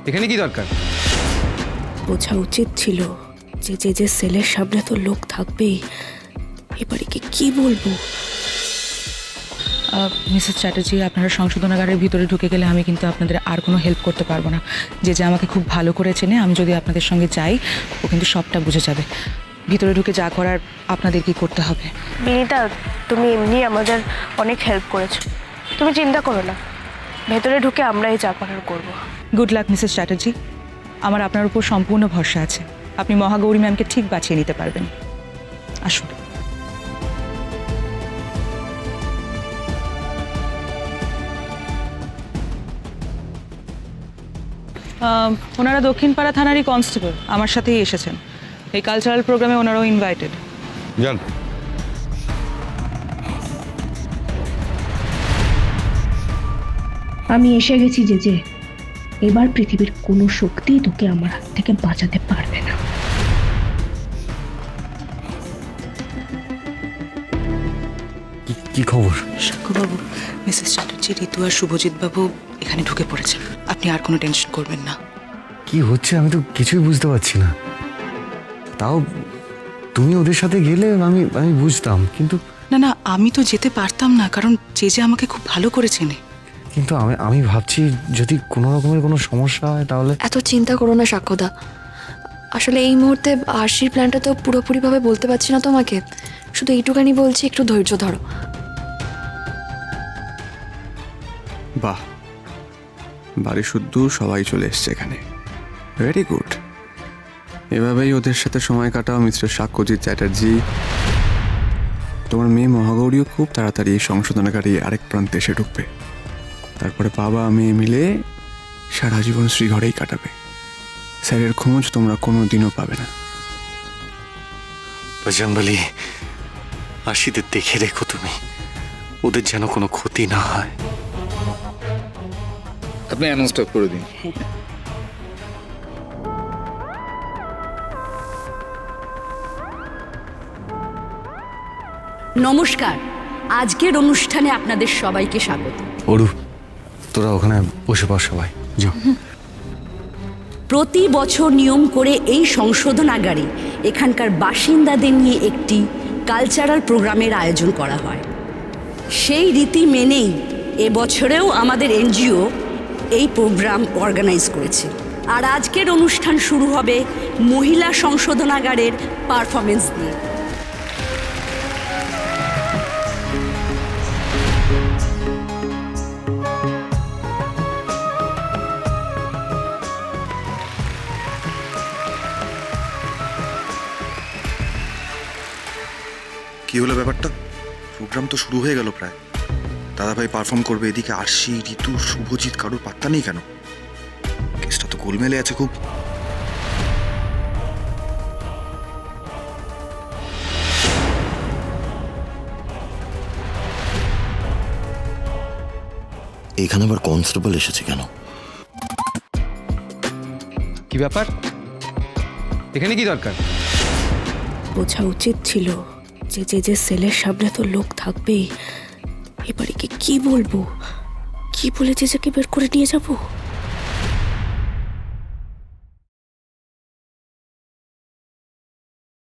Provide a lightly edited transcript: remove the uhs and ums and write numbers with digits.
এখানে কি দরকার? বোঝা উচিত ছিল যে যে যে সেলের সামনে তো লোক থাকবেই। এবারে কি বলবো? মিসেস চ্যাটার্জি, আপনারা সংশোধনাগারের ভিতরে ঢুকে গেলে আমি কিন্তু আপনাদের আর কোনো হেল্প করতে পারবো না। যে আমাকে খুব ভালো করে চেনে, আমি যদি আপনাদের সঙ্গে যাই ও কিন্তু সবটা বুঝে যাবে। ভিতরে ঢুকে যা করার আপনাদের কি করতে হবে। বিনিতা, তুমি এমনি আমাদের অনেক হেল্প করেছো, তুমি চিন্তা করো না। ভেতরে ঢুকে আমরাই যা করার করবো। গুড লাক মিসেস চ্যাটার্জি, আমার আপনার উপর সম্পূর্ণ ভরসা আছে। আপনি মহাগৌরী ম্যামকে ঠিক বাছিয়ে নিতে পারবেন। আসুন। ওনারা দক্ষিণপাড়া থানারই কনস্টেবল, আমার সাথেই এসেছেন। এই কালচারাল প্রোগ্রামে ওনারাও ইনভাইটেড। যান। আমি এসে গেছি যে এবার পৃথিবীর কোনো শক্তি তোকে আমার হাত থেকে বাঁচাতে পারবে না। কি খবর? সাক্ষ্যবাবু, মিসেস চ্যাটার্জি, ঋতু আর শুভজিৎ বাবু এখানে ঢুকে পড়েছেন। আপনি আর কোনো টেনশন করবেন না। কি হচ্ছে আমি তো কিছুই বুঝতে পারছি না। তাও তুমি ওদের সাথে গেলে আমি বুঝতাম, কিন্তু না না, আমি তো যেতে পারতাম না, কারণ যে আমাকে খুব ভালো করে চেনে। কিন্তু আমি ভাবছি যদি কোনো রকমের কোনো সমস্যা হয় তাহলে। এত চিন্তা করো না সাক্ষ্যদা, আসলে এই মুহূর্তে আরশির প্ল্যানটা তো পুরোপুরিভাবে বলতে পারছি না তোমাকে। শুধু এইটুখানি বলছি, একটু ধৈর্য ধরো। বাহ, বাড়ি শুদ্ধ সবাই চলে এসছে এখানে। Very good. এভাবেই ওদের সাথে সময় কাটাও মিস্টার সাক্ষ্যজিৎ চ্যাটার্জি। তোমার মেয়ে মহাগৌরীও খুব তাড়াতাড়ি এই সংশোধনাগারে আরেক প্রান্তে এসে ঢুকবে। তারপরে বাবা মেয়ে মিলে সারা জীবন শ্রীঘরেই কাটাবে। স্যারের খোঁজ তোমরা কোনো দিনও পাবে না। বজরংবলী, আশিদের দেখে রেখো তুমি, ওদের যেন কোনো ক্ষতি না হয়। আপনি অ্যানাউন্সটা করে দিন। নমস্কার, আজকের অনুষ্ঠানে আপনাদের সবাইকে স্বাগত। অরু, তোরা ওখানে বসে পড় সবাই, যাও। প্রতি বছর নিয়ম করে এই সংশোধনাগারে এখানকার বাসিন্দাদের নিয়ে একটি কালচারাল প্রোগ্রামের আয়োজন করা হয়। সেই রীতি মেনেই এবছরেও আমাদের এনজিও এই প্রোগ্রাম অর্গানাইজ করেছে। আর আজকের অনুষ্ঠান শুরু হবে মহিলা সংশোধনাগারের পারফরমেন্স দিয়ে। কি হলো ব্যাপারটা? প্রোগ্রাম তো শুরু হয়ে গেল প্রায়। দাদাভাই পারফর্ম করবে, এদিকে আরশি, ঋতু, শুভজিৎ, কারোর পাত্তা নেই কেন? কেসটা তো গোলমেলে আছে খুব। এখানে আবার কনস্টেবল এসেছে কেন? কি ব্যাপার? এখানে কি দরকার? বোঝা উচিত ছিল যে যে যে সেলের সামনে তো লোক থাকবেই। এবারে কি বলবো? কি বলে যে বের করে নিয়ে যাবো?